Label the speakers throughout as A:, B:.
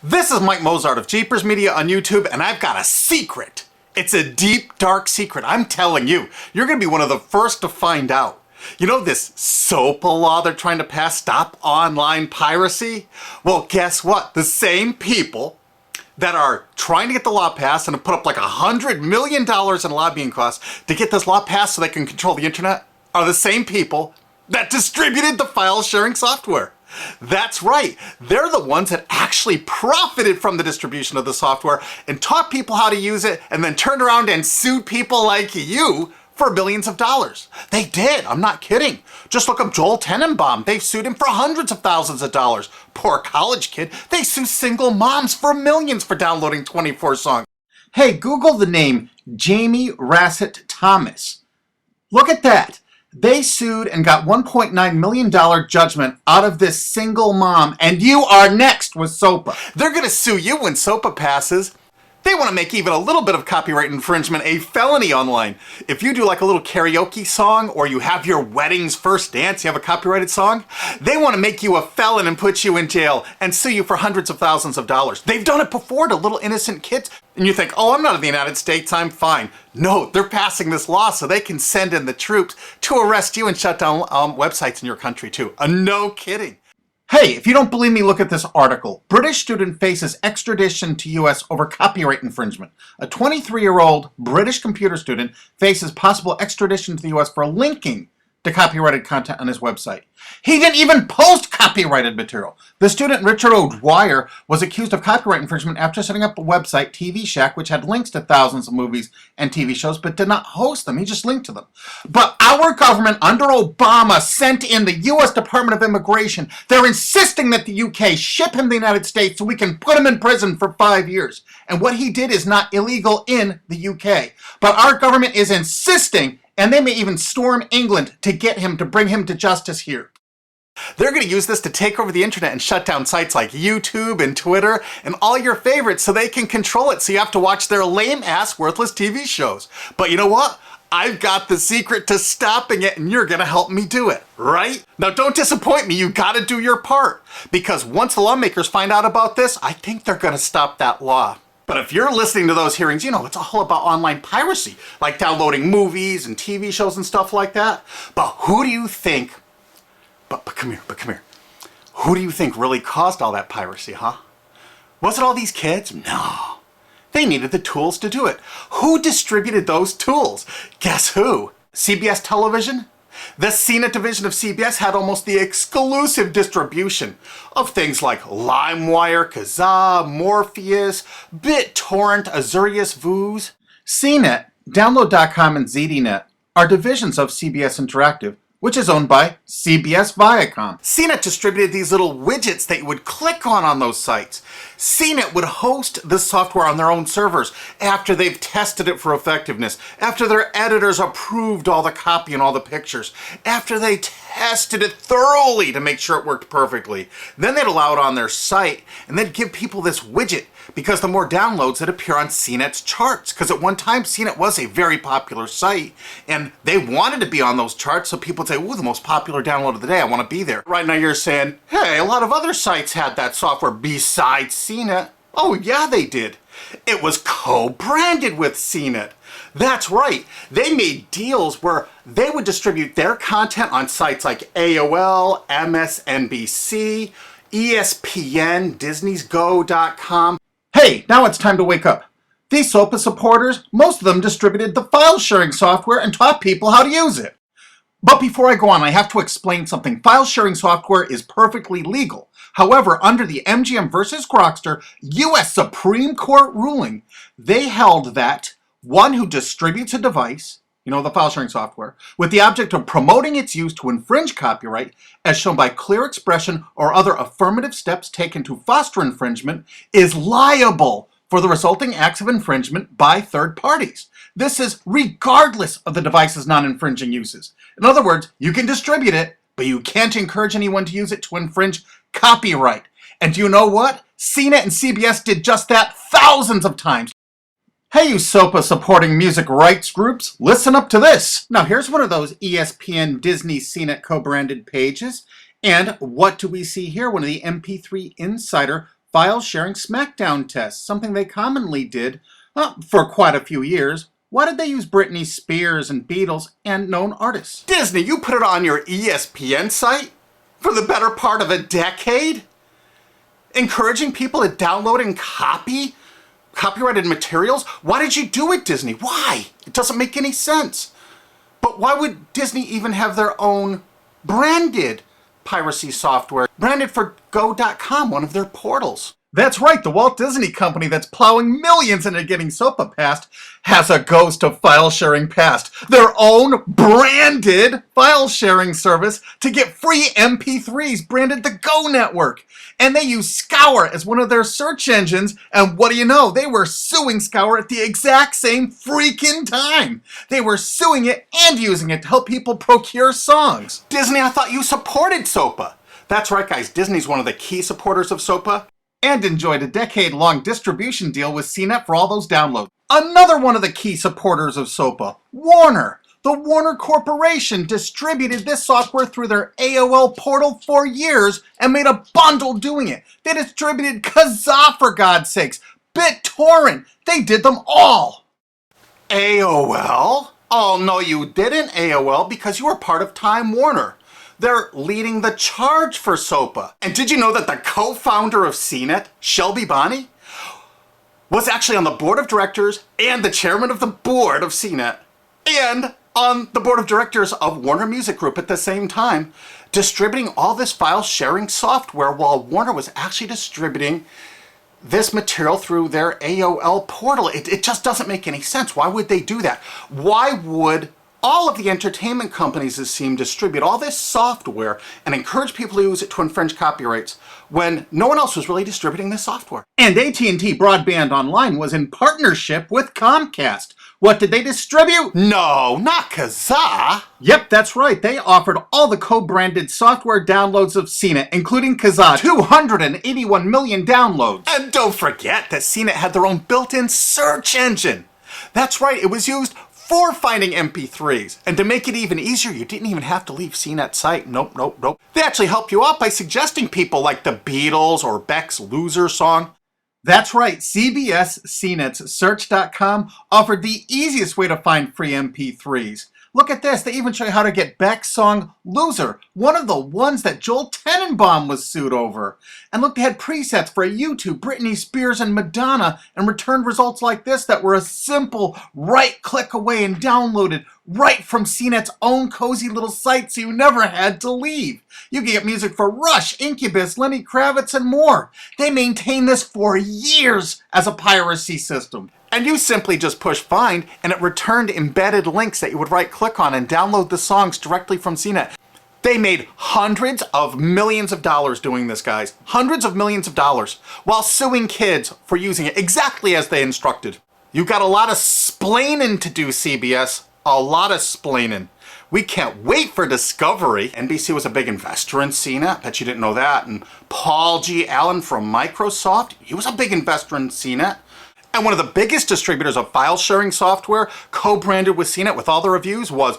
A: This is Mike Mozart of Jeepers Media on YouTube, and I've got a secret. It's a deep, dark secret. I'm telling you, you're going to be one of the first to find out. You know this SOPA law they're trying to pass, Stop Online Piracy? Well, guess what? The same people that are trying to get the law passed and have put up like $100 million in lobbying costs to get this law passed so they can control the internet are the same people that distributed the file sharing software. That's right. They're the ones that actually profited from the distribution of the software and taught people how to use it and then turned around and sued people like you for billions of dollars. They did. I'm not kidding. Just look up Joel Tenenbaum. They've sued him for hundreds of thousands of dollars. Poor college kid. They sue single moms for millions for downloading 24 songs. Hey, Google the name Jamie Rassett Thomas. Look at that. They sued and got $1.9 million judgment out of this single mom, and you are next with SOPA. They're going to sue you when SOPA passes. They want to make even a little bit of copyright infringement a felony online. If you do like a little karaoke song, or you have your wedding's first dance, you have a copyrighted song, they want to make you a felon and put you in jail and sue you for hundreds of thousands of dollars. They've done it before to little innocent kids. And you think, oh, I'm not in the United States, I'm fine. No, they're passing this law so they can send in the troops to arrest you and shut down websites in your country too. No kidding. Hey, if you don't believe me, look at this article. British student faces extradition to US over copyright infringement. A 23-year-old British computer student faces possible extradition to the US for linking to copyrighted content on his website. He didn't even post copyrighted material. The student, Richard O'Dwyer, was accused of copyright infringement after setting up a website, TV Shack, which had links to thousands of movies and TV shows, but did not host them. He just linked to them. But our government, under Obama, sent in the U.S. Department of Immigration. They're insisting that the UK ship him to the United States so we can put him in prison for 5 years. And what he did is not illegal in the UK. But our government is insisting, and they may even storm England to get him, to bring him to justice here. They're going to use this to take over the internet and shut down sites like YouTube and Twitter and all your favorites so they can control it, so you have to watch their lame-ass, worthless TV shows. But you know what? I've got the secret to stopping it, and you're going to help me do it, right? Now, don't disappoint me. You got to do your part. Because once the lawmakers find out about this, I think they're going to stop that law. But if you're listening to those hearings, you know, it's all about online piracy, like downloading movies and TV shows and stuff like that. But who do you think, but come here. Who do you think really caused all that piracy, huh? Was it all these kids? No. They needed the tools to do it. Who distributed those tools? Guess who? CBS Television? The CNET division of CBS had almost the exclusive distribution of things like LimeWire, Kazaa, Morpheus, BitTorrent, Azurius, Vooz. CNET, Download.com, and ZDNet are divisions of CBS Interactive, which is owned by CBS Viacom. CNET distributed these little widgets that you would click on those sites. CNET would host the software on their own servers after they've tested it for effectiveness, after their editors approved all the copy and all the pictures, after they tested it thoroughly to make sure it worked perfectly. Then they'd allow it on their site, and they'd give people this widget, because the more downloads that appear on CNET's charts. Because at one time, CNET was a very popular site, and they wanted to be on those charts, so people would say, ooh, the most popular download of the day, I want to be there. Right now you're saying, hey, a lot of other sites had that software besides CNET. Oh yeah, they did. It was co-branded with CNET. That's right. They made deals where they would distribute their content on sites like AOL, MSNBC, ESPN, Disney'sGo.com. Hey, now it's time to wake up. These SOPA supporters, most of them distributed the file sharing software and taught people how to use it. But before I go on, I have to explain something. File sharing software is perfectly legal. However, under the MGM versus Grokster U.S. Supreme Court ruling, they held that one who distributes a device, you know, the file sharing software, with the object of promoting its use to infringe copyright, as shown by clear expression or other affirmative steps taken to foster infringement, is liable for the resulting acts of infringement by third parties. This is regardless of the device's non-infringing uses. In other words, you can distribute it, but you can't encourage anyone to use it to infringe copyright. And do you know what? CNET and CBS did just that thousands of times. Hey, you SOPA supporting music rights groups, listen up to this. Now here's one of those ESPN Disney CNET co-branded pages. And what do we see here? One of the MP3 Insider
B: file sharing smackdown tests, something they commonly did for quite a few years. Why did they use Britney Spears and Beatles and known artists?
A: Disney, you put it on your ESPN site for the better part of a decade? Encouraging people to download and copy copyrighted materials? Why did you do it, Disney? Why? It doesn't make any sense. But why would Disney even have their own branded piracy software, branded for Go.com, one of their portals?
B: That's right, the Walt Disney Company that's plowing millions into getting SOPA passed has a ghost of file sharing past. Their own branded file sharing service to get free MP3s branded the Go Network. And they use Scour as one of their search engines, and what do you know? They were suing Scour at the exact same freaking time. They were suing it and using it to help people procure songs.
A: Disney, I thought you supported SOPA. That's right, guys, Disney's one of the key supporters of SOPA.
B: And enjoyed a decade-long distribution deal with CNET for all those downloads. Another one of the key supporters of SOPA, Warner. The Warner Corporation distributed this software through their AOL portal for years and made a bundle doing it. They distributed Kazaa, for God's sakes, BitTorrent. They did them all.
A: AOL? Oh, no, you didn't, AOL, because you were part of Time Warner. They're leading the charge for SOPA. And did you know that the co-founder of CNET, Shelby Bonney, was actually on the board of directors and the chairman of the board of CNET and on the board of directors of Warner Music Group at the same time, distributing all this file sharing software while Warner was actually distributing this material through their AOL portal. It just doesn't make any sense. Why would they do that? Why would all of the entertainment companies, it seemed, distribute all this software and encourage people to use it to infringe copyrights when no one else was really distributing this software?
B: And AT&T Broadband Online was in partnership with Comcast. What did they distribute?
A: No, not Kazaa.
B: Yep, that's right. They offered all the co-branded software downloads of CNET, including Kazaa, 281 million downloads.
A: And don't forget that CNET had their own built-in search engine. That's right, it was used for finding MP3s. And to make it even easier, you didn't even have to leave CNET's site. Nope. They actually helped you out by suggesting people like the Beatles or Beck's Loser song.
B: That's right, CBS CNET's Search.com offered the easiest way to find free MP3s. Look at this, they even show you how to get Beck's song Loser, one of the ones that Joel Tenenbaum was sued over. And look, they had presets for YouTube, Britney Spears, and Madonna, and returned results like this that were a simple right click away and downloaded right from CNET's own cozy little site, so you never had to leave. You can get music for Rush, Incubus, Lenny Kravitz, and more. They maintained this for years as a piracy system.
A: And you simply just push find, and it returned embedded links that you would right-click on and download the songs directly from CNET. They made hundreds of millions of dollars doing this, guys. Hundreds of millions of dollars, while suing kids for using it exactly as they instructed. You got a lot of splaining to do, CBS. A lot of splaining. We can't wait for Discovery. NBC was a big investor in CNET. Bet you didn't know that. And Paul G. Allen from Microsoft, he was a big investor in CNET. And one of the biggest distributors of file sharing software co-branded with CNET with all the reviews was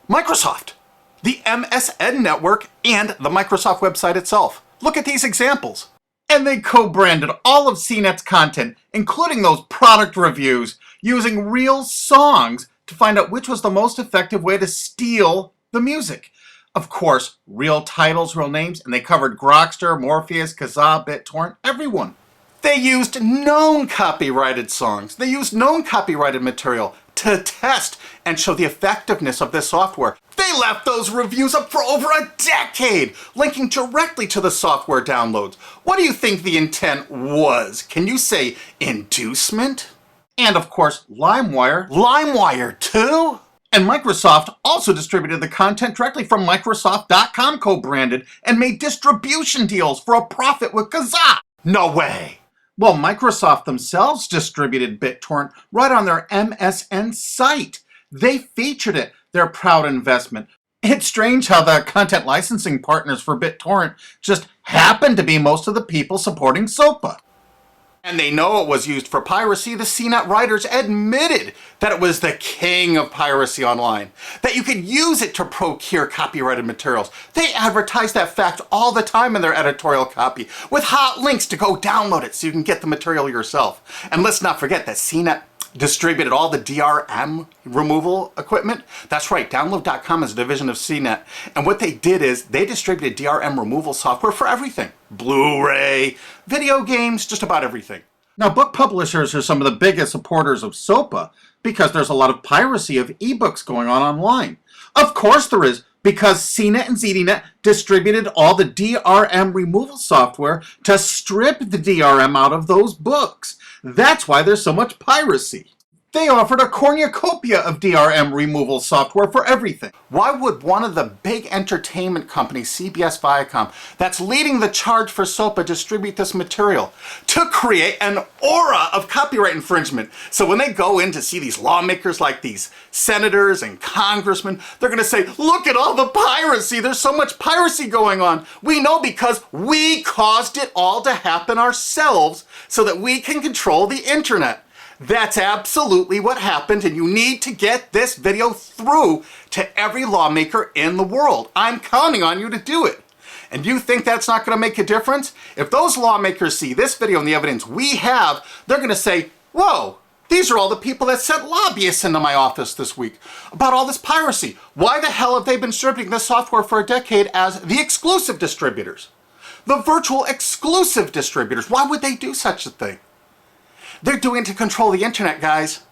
A: Microsoft, the MSN network, and the Microsoft website itself. Look at these examples.
B: And they co-branded all of CNET's content, including those product reviews, using real songs to find out which was the most effective way to steal the music. Of course, real titles, real names, and they covered Grokster, Morpheus, Kazaa, BitTorrent, everyone.
A: They used known copyrighted songs. They used known copyrighted material to test and show the effectiveness of this software. They left those reviews up for over a decade, linking directly to the software downloads. What do you think the intent was? Can you say inducement?
B: And of course, LimeWire.
A: LimeWire too?
B: And Microsoft also distributed the content directly from Microsoft.com co-branded and made distribution deals for a profit with Kazaa.
A: No way.
B: Well, Microsoft themselves distributed BitTorrent right on their MSN site. They featured it, their proud investment. It's strange how the content licensing partners for BitTorrent just happen to be most of the people supporting SOPA.
A: And they know it was used for piracy. The CNET writers admitted that it was the king of piracy online, that you could use it to procure copyrighted materials. They advertise that fact all the time in their editorial copy with hot links to go download it so you can get the material yourself. And let's not forget that CNET distributed all the DRM removal equipment. That's right, Download.com is a division of CNET. And what they did is they distributed DRM removal software for everything. Blu-ray, video games, just about everything.
B: Now, book publishers are some of the biggest supporters of SOPA because there's a lot of piracy of ebooks going on online. Of course there is, because CNET and ZDNet distributed all the DRM removal software to strip the DRM out of those books. That's why there's so much piracy. They offered a cornucopia of DRM removal software for everything.
A: Why would one of the big entertainment companies, CBS Viacom, that's leading the charge for SOPA, distribute this material? To create an aura of copyright infringement. So when they go in to see these lawmakers like these senators and congressmen, they're going to say, look at all the piracy. There's so much piracy going on. We know because we caused it all to happen ourselves so that we can control the internet. That's absolutely what happened, and you need to get this video through to every lawmaker in the world. I'm counting on you to do it. And you think that's not going to make a difference? If those lawmakers see this video and the evidence we have, they're going to say, whoa, these are all the people that sent lobbyists into my office this week about all this piracy. Why the hell have they been distributing this software for a decade as the exclusive distributors? The virtual exclusive distributors. Why would they do such a thing? They're doing it to control the internet, guys.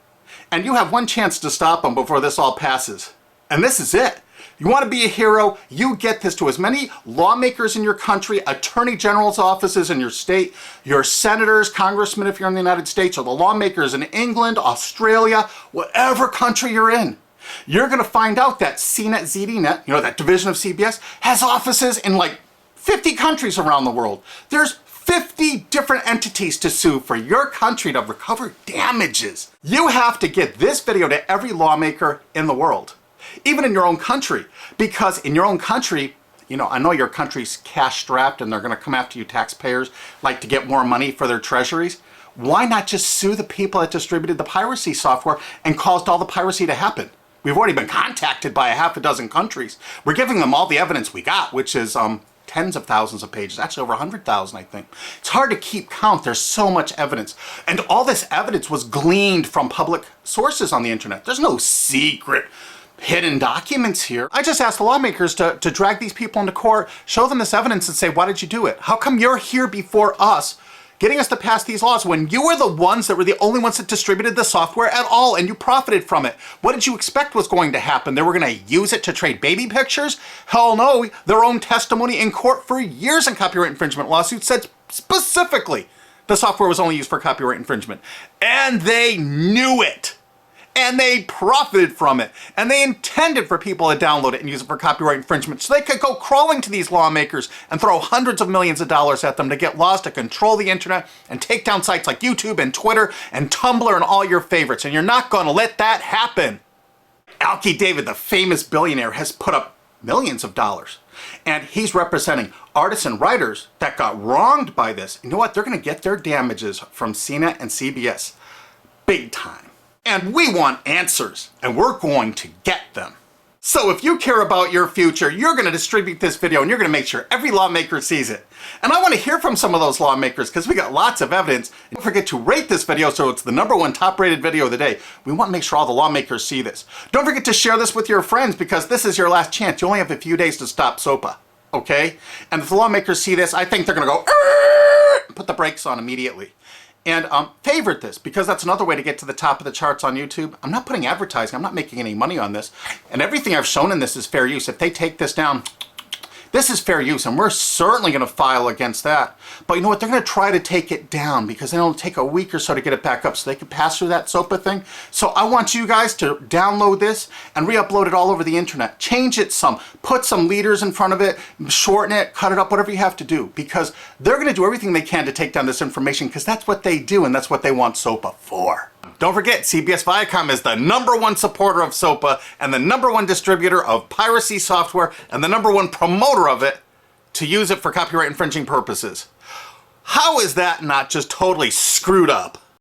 A: And you have one chance to stop them before this all passes. And this is it. You want to be a hero, you get this to as many lawmakers in your country, attorney general's offices in your state, your senators, congressmen if you're in the United States, or the lawmakers in England, Australia, whatever country you're in. You're going to find out that CNET, ZDNet, that division of CBS, has offices in like 50 countries around the world. There's 50 different entities to sue for your country to recover damages. You have to get this video to every lawmaker in the world, even in your own country, because in your own country, I know your country's cash strapped and they're going to come after you taxpayers like to get more money for their treasuries. Why not just sue the people that distributed the piracy software and caused all the piracy to happen? We've already been contacted by a half a dozen countries. We're giving them all the evidence we got, which is tens of thousands of pages, actually over 100,000, I think. It's hard to keep count. There's so much evidence. And all this evidence was gleaned from public sources on the internet. There's no secret hidden documents here. I just asked the lawmakers to drag these people into court, show them this evidence and say, why did you do it? How come you're here before us getting us to pass these laws when you were the ones that were the only ones that distributed the software at all and you profited from it? What did you expect was going to happen? They were going to use it to trade baby pictures? Hell no. Their own testimony in court for years in copyright infringement lawsuits said specifically the software was only used for copyright infringement. And they knew it. And they profited from it. And they intended for people to download it and use it for copyright infringement so they could go crawling to these lawmakers and throw hundreds of millions of dollars at them to get laws to control the internet and take down sites like YouTube and Twitter and Tumblr and all your favorites. And you're not going to let that happen. Alki David, the famous billionaire, has put up millions of dollars. And he's representing artists and writers that got wronged by this. You know what? They're going to get their damages from CNET and CBS. Big time. And we want answers, and we're going to get them. So if you care about your future, you're going to distribute this video and you're going to make sure every lawmaker sees it. And I want to hear from some of those lawmakers because we got lots of evidence. Don't forget to rate this video so it's the #1 top rated video of the day. We want to make sure all the lawmakers see this. Don't forget to share this with your friends because this is your last chance. You only have a few days to stop SOPA, okay? And if the lawmakers see this, I think they're going to go, put the brakes on immediately. And favorite this, because that's another way to get to the top of the charts on YouTube. I'm not putting advertising. I'm not making any money on this. And everything I've shown in this is fair use. If they take this down, this is fair use, and we're certainly going to file against that. But you know what? They're going to try to take it down because it'll take a week or so to get it back up so they can pass through that SOPA thing. So I want you guys to download this and re-upload it all over the internet. Change it some. Put some leaders in front of it. Shorten it. Cut it up. Whatever you have to do. Because they're going to do everything they can to take down this information because that's what they do and that's what they want SOPA for. Don't forget, CBS Viacom is the #1 supporter of SOPA and the #1 distributor of piracy software and the #1 promoter of it to use it for copyright infringing purposes. How is that not just totally screwed up?